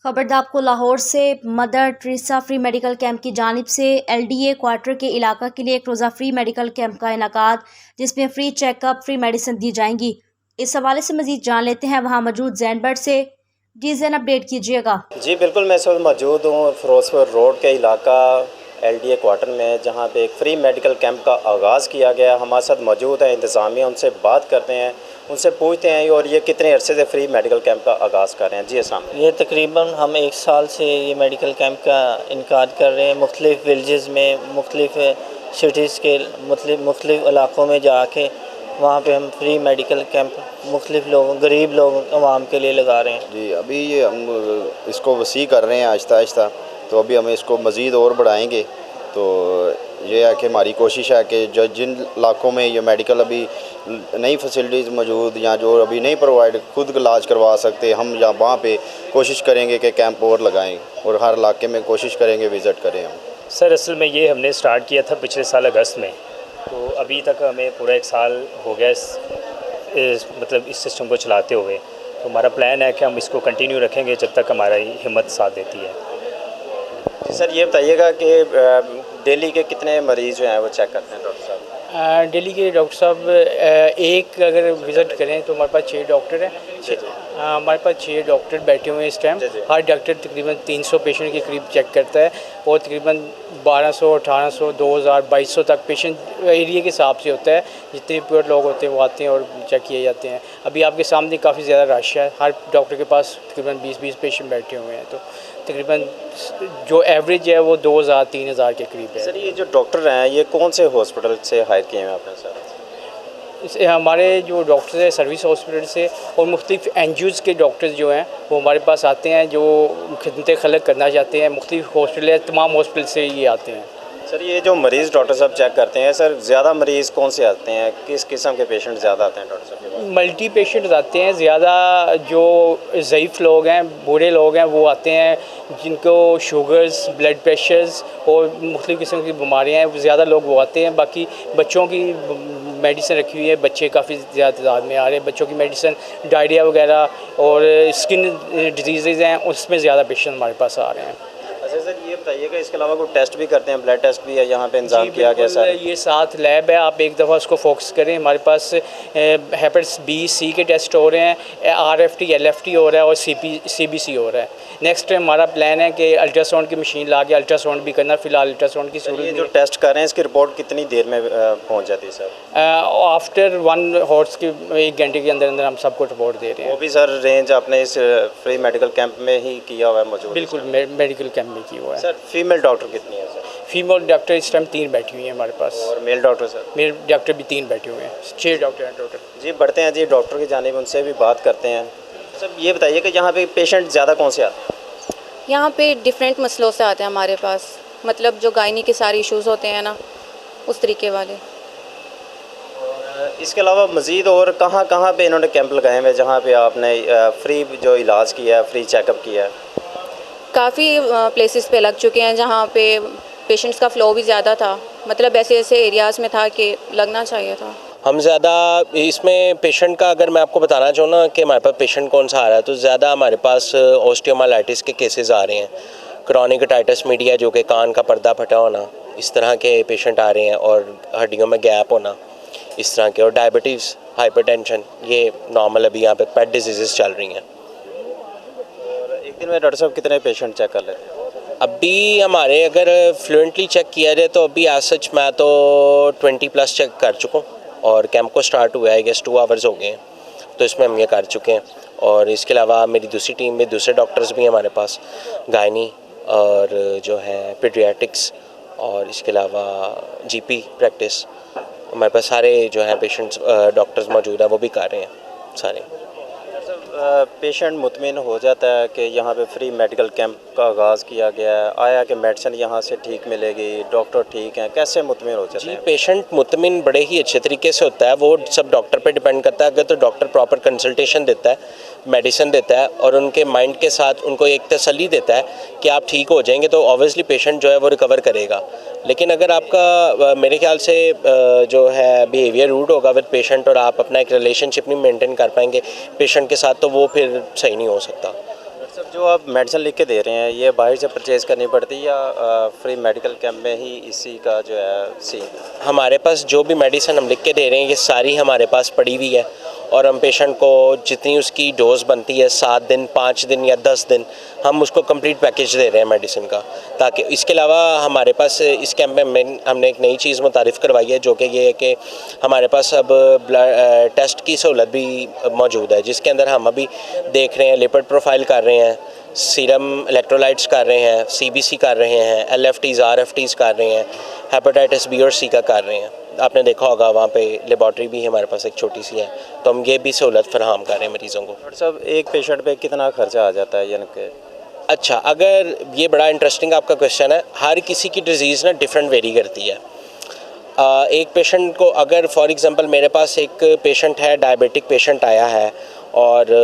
खबरदार आपको लाहौर से mother Teresa free medical camp की जानिब से LDA क्वार्टर के इलाका के लिए एक रोज़ा फ्री मेडिकल कैंप का इनेकाद, जिसमें फ्री चेकअप फ्री मेडिसिन दी जाएंगी। इस हवाले से मजीद जान लेते हैं वहाँ मौजूद जैन बर्ड से। जी जैन, अपडेट कीजिएगा। जी बिल्कुल, मैं इस वक्त मौजूद हूँ फिरोजपुर रोड के इलाका LDA क्वार्टर में, जहाँ पे एक फ्री मेडिकल कैंप का आगाज़ किया गया। हमारे साथ मौजूद है इंतज़ामिया, उनसे बात करते हैं, उनसे पूछते हैं और ये कितने अरसे से फ्री मेडिकल कैंप का आगाज़ कर रहे हैं। जी अस्सलाम। ये तकरीबन हम 1 साल से ये मेडिकल कैंप का इनकाद कर रहे हैं। मुख्तलिफ़ विलेजेस में, मुख्तलिफ़ सिटीज़ के मुख्तलिफ़ इलाक़ों में जाके वहाँ पे हम फ्री मेडिकल कैंप मुख्तलिफ़ लोगों, गरीब लोगों, आवाम के लिए लगा रहे हैं। जी, अभी ये हम इसको वसी कर रहे हैं आहिस्ता आहिस्ता, तो अभी हम इसको मज़ीद और बढ़ाएंगे। तो ये है कि हमारी कोशिश है कि जो जिन इलाकों में ये मेडिकल अभी नई फैसिलिटीज़ मौजूद या जो अभी नहीं प्रोवाइड खुद इलाज करवा सकते, हम या वहाँ पे कोशिश करेंगे कि कैंप और लगाएं और हर इलाके में कोशिश करेंगे विज़िट करें हम। सर असल में ये हमने स्टार्ट किया था पिछले साल अगस्त में, तो अभी तक हमें पूरा 1 साल हो गया इस सिस्टम को चलाते हुए। तो हमारा प्लान है कि हम इसको कंटिन्यू रखेंगे जब तक हमारी हिम्मत साथ देती है। सर ये बताइएगा कि दिल्ली के कितने मरीज़ जो हैं वो चेक करते हैं डॉक्टर साहब? दिल्ली के डॉक्टर साहब एक अगर विज़िट करें तो हमारे पास 6 डॉक्टर हैं। हमारे पास 6 डॉक्टर बैठे हुए हैं इस टाइम। हर डॉक्टर तकरीबन 300 पेशेंट के करीब चेक करता है और तकरीबन 1200, 1800, 2000, 2200 तक पेशेंट एरिया के हिसाब से होता है। जितने प्योर लोग होते हैं वो आते हैं और चेक किए जाते हैं। अभी आपके सामने काफ़ी ज़्यादा रश है, हर डॉक्टर के पास तकरीबन 20-20 पेशेंट बैठे हुए हैं। तो तकरीबन जो एवरेज है वो 2000-3000 के करीब है। सर ये जो डॉक्टर हैं ये कौन से हॉस्पिटल से हायर किए हैं आपने सर? हमारे जो डॉक्टर्स हैं सर्विस हॉस्पिटल से और मुख्तलिफ NGOs के डॉक्टर्स जो हैं वो हमारे पास आते हैं, जो खिदमत खलक करना चाहते हैं। मुख्तलिफ हॉस्पिटल है, तमाम हॉस्पिटल से ये आते हैं। सर ये जो मरीज़ डॉक्टर साहब चेक करते हैं, सर ज़्यादा मरीज़ कौन से आते हैं, किस किस्म के पेशेंट ज़्यादा आते हैं डॉक्टर साहब के पास? मल्टी पेशेंट आते हैं ज़्यादा। जो ज़ईफ़ लोग हैं, बूढ़े लोग हैं, वो आते हैं जिनको शुगर्स, ब्लड प्रेशर्स और मुख्तलिफ़ किस्म की बीमारियाँ हैं, ज़्यादा लोग वो आते हैं। बाकी बच्चों की मेडिसिन रखी हुई है, बच्चे काफ़ी ज़्यादा तादाद में आ रहे हैं। बच्चों की मेडिसिन, डायरिया वगैरह और स्किन डिजीज़ हैं, उसमें ज़्यादा पेशेंट हमारे पास आ रहे हैं। अच्छा सर ये बताइएगा इसके अलावा कोई टेस्ट भी करते हैं, ब्लड टेस्ट भी है यहाँ पे इंतजाम किया गया सर? ये 7 लैब है, आप एक दफ़ा उसको फोकस करें। हमारे पास हेपेटाइटिस B, C के टेस्ट हो रहे हैं, RFT, LFT हो रहा है और CBC हो रहा है। नेक्स्ट हमारा प्लान है कि अल्ट्रासाउंड की मशीन ला के अल्ट्रासाउंड भी करना। फ़िलहाल अल्ट्रासाउंड की ये जो टेस्ट कर रहे हैं इसकी रिपोर्ट कितनी देर में पहुँच जाती है सर? आफ्टर 1 हॉर्स के 1 घंटे के अंदर अंदर हम सबको रिपोर्ट दे रहे हैं। वो भी सर रेंज आपने इस फ्री मेडिकल कैंप में ही किया हुआ है मौजूद? बिल्कुल, मेडिकल कैंप में किया हुआ है। सर फीमेल डॉक्टर कितनी है सर? फीमेल डॉक्टर इस टाइम 3 बैठी हुई हैं हमारे पास। और mail doctor sir? Mail doctor भी 3 बैठे हुए हैं। 6 डॉक्टर हैं टोटल। जी बढ़ते हैं जी डॉक्टर की जानिब, उनसे भी बात करते हैं। सर ये बताइए कि यहाँ पे पेशेंट ज़्यादा कौन से आते हैं? यहाँ पे डिफरेंट मसलों से आते हैं हमारे पास, मतलब जो गायनी के सारे इश्यूज़ होते हैं ना, उस तरीके वाले। और इसके अलावा मज़ीद और कहाँ कहाँ पे इन्होंने कैंप लगाए हुए जहाँ पे आपने फ्री जो इलाज किया है, फ्री चेकअप किया है? काफ़ी प्लेसेस पे लग चुके हैं जहाँ पे पेशेंट्स का फ़्लो भी ज़्यादा था। मतलब ऐसे ऐसे एरियाज़ में था कि लगना चाहिए था। हम ज़्यादा इसमें पेशेंट का अगर मैं आपको बताना चाहूँ ना कि हमारे पास पेशेंट कौन सा आ रहा है, तो ज़्यादा हमारे पास ऑस्टियोमाइलाइटिस के केसेस आ रहे हैं, क्रॉनिक ओटाइटिस मीडिया जो कि कान का पर्दा फटा होना, इस तरह के पेशेंट आ रहे हैं, और हड्डियों में गैप होना, इस तरह के, और डायबिटीज़, हाइपरटेंशन, ये नॉर्मल अभी यहाँ पे पेट डिजीज़ चल रही हैं। और एक दिन में डॉक्टर साहब कितने पेशेंट चेक कर लेते हैं? अभी हमारे अगर फ्लुएंटली चेक किया जाए तो अभी आज सच मैं तो 20+ चेक कर चुका हूँ, और कैंप को स्टार्ट हुआ है गेस 2 आवर्स हो गए हैं, तो इसमें हम ये कर चुके हैं। और इसके अलावा मेरी दूसरी टीम में दूसरे डॉक्टर्स भी हैं हमारे पास, गायनी और जो है पीडियाट्रिक्स, और इसके अलावा GP प्रैक्टिस, हमारे पास सारे जो हैं पेशेंट्स डॉक्टर्स मौजूद हैं, वो भी कर रहे हैं सारे। पेशेंट मुतमिन हो जाता है कि यहाँ पे फ्री मेडिकल कैंप का आगाज़ किया गया है, आया कि मेडिसिन यहाँ से ठीक मिलेगी, डॉक्टर ठीक हैं, कैसे मुतमिन हो जाते हैं? जी पेशेंट मुतमिन बड़े ही अच्छे तरीके से होता है, वो सब डॉक्टर पे डिपेंड करता है। अगर तो डॉक्टर प्रॉपर कंसल्टेशन देता है, मेडिसिन देता है और उनके माइंड के साथ उनको एक तसल्ली देता है कि आप ठीक हो जाएंगे, तो ऑब्वियसली पेशेंट जो है वो रिकवर करेगा। लेकिन अगर आपका मेरे ख्याल से जो है बिहेवियर रूड होगा विद पेशेंट और आप अपना एक रिलेशनशिप नहीं मेंटेन कर पाएंगे पेशेंट के साथ, तो वो फिर सही नहीं हो सकता। जो आप मेडिसिन लिख के दे रहे हैं ये बाहर से परचेज़ करनी पड़ती है या फ्री मेडिकल कैंप में ही इसी का जो है सी? हमारे पास जो भी मेडिसिन हम लिख के दे रहे हैं ये सारी हमारे पास पड़ी हुई है और हम पेशेंट को जितनी उसकी डोज बनती है 7 दिन 5 दिन या 10 दिन हम उसको कंप्लीट पैकेज दे रहे हैं मेडिसिन का। ताकि इसके अलावा हमारे पास इस कैंप में हमने एक नई चीज़ मुतारिफ़ करवाई है जो कि ये है कि हमारे पास अब ब्लड टेस्ट की सहूलत भी मौजूद है जिसके अंदर हम अभी देख रहे हैं लिपिड प्रोफाइल कर रहे हैं, सीरम इलेक्ट्रोलाइट्स कर रहे हैं, सीबीसी कर रहे हैं, एलएफटीज़ आरएफटीज़ कर रहे हैं, हेपेटाइटिस बी और सी का कर रहे हैं। आपने देखा होगा वहाँ पे लेबॉर्ट्री भी हमारे पास एक छोटी सी है तो हम ये भी सहूलत फराहम कर रहे हैं मरीज़ों को। डॉक्टर साहब एक पेशेंट पे कितना खर्चा आ जाता है यानी कि? अच्छा, अगर ये बड़ा इंटरेस्टिंग आपका क्वेश्चन है। हर किसी की डिज़ीज़ ना डिफरेंट वेरी करती है। एक पेशेंट को अगर फॉर एग्ज़ाम्पल मेरे पास एक पेशेंट है डायबिटिक पेशेंट आया है और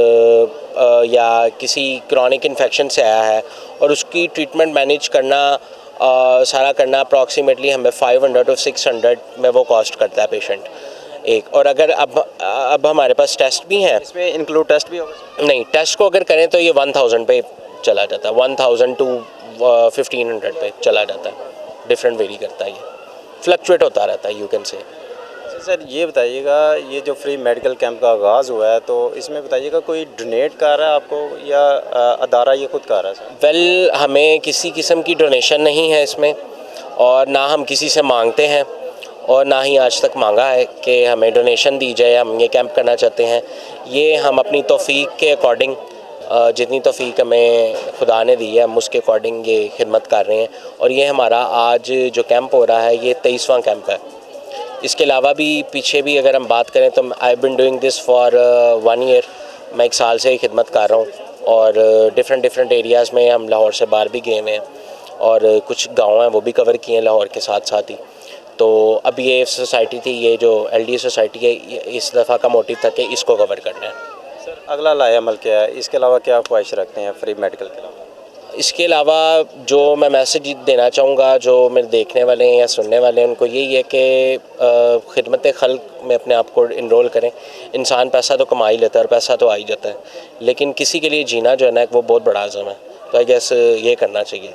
या किसी क्रॉनिक इन्फेक्शन से आया है और उसकी ट्रीटमेंट मैनेज करना सारा करना अप्रॉक्सीमेटली हमें 500 to 600 में वो कॉस्ट करता है पेशेंट एक। और अगर अब हमारे पास टेस्ट भी हैं, इसमें इंक्लूड टेस्ट भी होगा? नहीं, टेस्ट को अगर करें तो ये 1000 पे चला जाता है, 1000 to 1500 पे चला जाता है। डिफरेंट वेरी करता है, ये फ्लक्चुएट होता रहता है यू कैन से। सर ये बताइएगा ये जो फ्री मेडिकल कैंप का आगाज़ हुआ है तो इसमें बताइएगा कोई डोनेट कर रहा है आपको या अदारा ये खुद कर रहा है? सर वेल हमें किसी किस्म की डोनेशन नहीं है इसमें और ना हम किसी से मांगते हैं और ना ही आज तक मांगा है कि हमें डोनेशन दी जाए, हम ये कैंप करना चाहते हैं। ये हम अपनी तौफीक के अकॉर्डिंग जितनी तौफीक हमें खुदा ने दी है हम उसके अकॉर्डिंग ये खिदमत कर रहे हैं। और ये हमारा आज जो कैंप हो रहा है ये 23वां कैंप है। इसके अलावा भी पीछे भी अगर हम बात करें तो I been doing this for 1 year. मैं 1 साल से ही खिदमत कर रहा हूँ और डिफरेंट एरियाज़ में हम लाहौर से बाहर भी गए हुए हैं और कुछ गाँव हैं वो भी कवर किए हैं लाहौर के साथ साथ ही। तो अब ये सोसाइटी थी, ये जो LDA सोसाइटी है, इस दफ़ा का मोटिव था कि इसको कवर करना है। सर अगला लाया अमल क्या है, इसके अलावा क्या ख्वाहिश रखते हैं फ्री मेडिकल के अलावा? इसके अलावा जो मैं मैसेज देना चाहूँगा जो मेरे देखने वाले हैं या सुनने वाले हैं उनको यही है कि खिदमत खल्क में अपने आप को इनरोल करें। इंसान पैसा तो कमा ही लेता है और पैसा तो आ ही जाता है, लेकिन किसी के लिए जीना जो है ना वो बहुत बड़ा आज़म है। तो आई गेस ये करना चाहिए।